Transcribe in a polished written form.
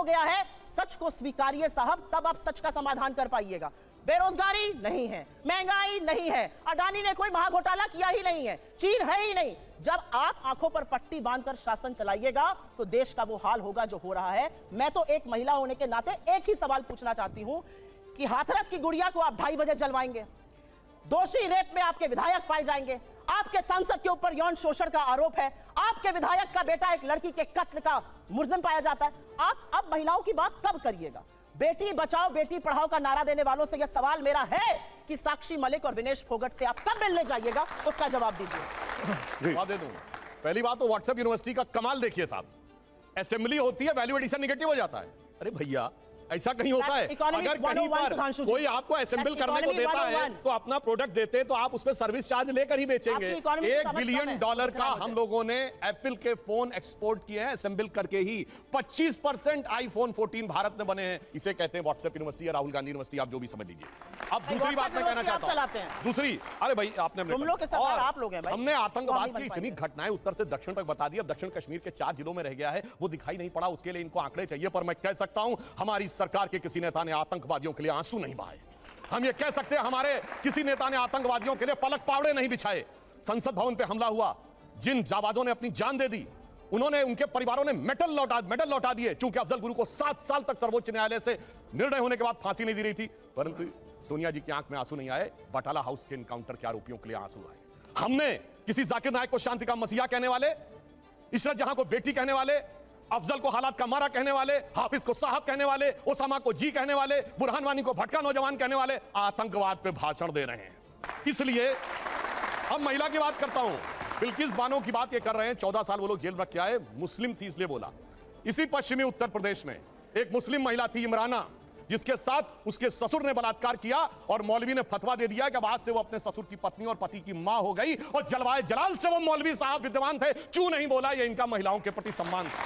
गया है, सच को स्वीकारिए साहब, तब आप सच का समाधान कर पाइएगा। बेरोजगारी नहीं है, महंगाई नहीं है, अडानी ने कोई महाघोटाला किया ही नहीं है, चीन है ही नहीं। जब आप आंखों पर पट्टी बांधकर शासन चलाइएगा तो देश का वो हाल होगा जो हो रहा है। मैं तो एक महिला होने के नाते एक ही सवाल पूछना चाहती हूं कि हाथरस की गुड़िया को आप 2:30 बजे जलवाएंगे, दोषी रेप में आपके विधायक पाए जाएंगे, आपके सांसद के ऊपर यौन शोषण का आरोप है, आपके विधायक का बेटा एक लड़की के कत्ल का मुलजिम पाया जाता है। आप अब महिलाओं की बात कब करिएगा? बेटी बचाओ बेटी पढ़ाओ का नारा देने वालों से यह सवाल मेरा है कि साक्षी मलिक और विनेश फोगट से आप कब मिलने जाइएगा, उसका जवाब दीजिए। जवाब दे दूं। पहली बात तो व्हाट्सएप यूनिवर्सिटी का कमाल देखिए साहब, असेंबली होती है, वैल्यू एडिशन नेगेटिव हो जाता है। अरे भैया ऐसा कहीं होता है? अगर कहीं पर कोई आपको असेंबल करने को देता है तो अपना प्रोडक्ट देते तो आप उस पर सर्विस चार्ज लेकर ही बेचेंगे। $1 बिलियन का हम लोगों ने एप्पल के फोन एक्सपोर्ट किए हैं असेंबल करके ही। 25% आईफोन 14 भारत में बने हैं। इसे कहते हैं व्हाट्सएप यूनिवर्सिटी या राहुल गांधी यूनिवर्सिटी, आप जो भी समझ लीजिए। अब दूसरी बात मैं कहना चाहता हूं, दूसरी, अरे भाई आपने हमने आतंकवाद की इतनी घटनाएं उत्तर से दक्षिण तक बता दी। अब दक्षिण कश्मीर के 4 जिलों में रह गया है, वो दिखाई नहीं पड़ा, उसके लिए इनको आंकड़े चाहिए। पर मैं कह सकता हूं हमारी सरकार के किसी नेता ने आतंकवादियों के लिए आंसू नहीं बहाए। हम ये कह सकते हैं हमारे किसी नेता ने आतंकवादियों के लिए पलक पावड़े नहीं बिछाए। संसद भवन पे हमला हुआ, जिन जाबाजों ने अपनी जान दे दी, उन्होंने, उनके परिवारों ने मेडल लौटा दिए। चूंकि अफजल गुरु को 7 साल तक सर्वोच्च न्यायालय से निर्णय होने के बाद फांसी नहीं दी रही थी, परंतु सोनिया जी की आंख में आंसू नहीं आए, बटाला हाउस के एनकाउंटर के आरोपियों के लिए आंसू आए। हमने किसी जाकिर नायक को शांति का मसीहा कहने वाले, इशरत जहां को बेटी कहने वाले, अफजल को हालात का मारा कहने वाले, हाफिज को साहब कहने वाले, ओसामा को जी कहने वाले, बुरहान वानी को भटका नौजवान कहने वाले आतंकवाद पे भाषण दे रहे हैं। इसलिए अब महिला की बात करता हूं। बिल्किस बानो की बात ये कर रहे हैं, 14 साल वो लोग जेल में रख के आए, मुस्लिम थी इसलिए बोला। इसी पश्चिमी उत्तर प्रदेश में एक मुस्लिम महिला थी इमराना, जिसके साथ उसके ससुर ने बलात्कार किया और मौलवी ने फतवा दे दिया कि बाद से वो अपने ससुर की पत्नी और पति की मां हो गई। और जलवाए जलाल से वो मौलवी साहब विद्यमान थे, चू नहीं बोला। ये इनका महिलाओं के प्रति सम्मान था।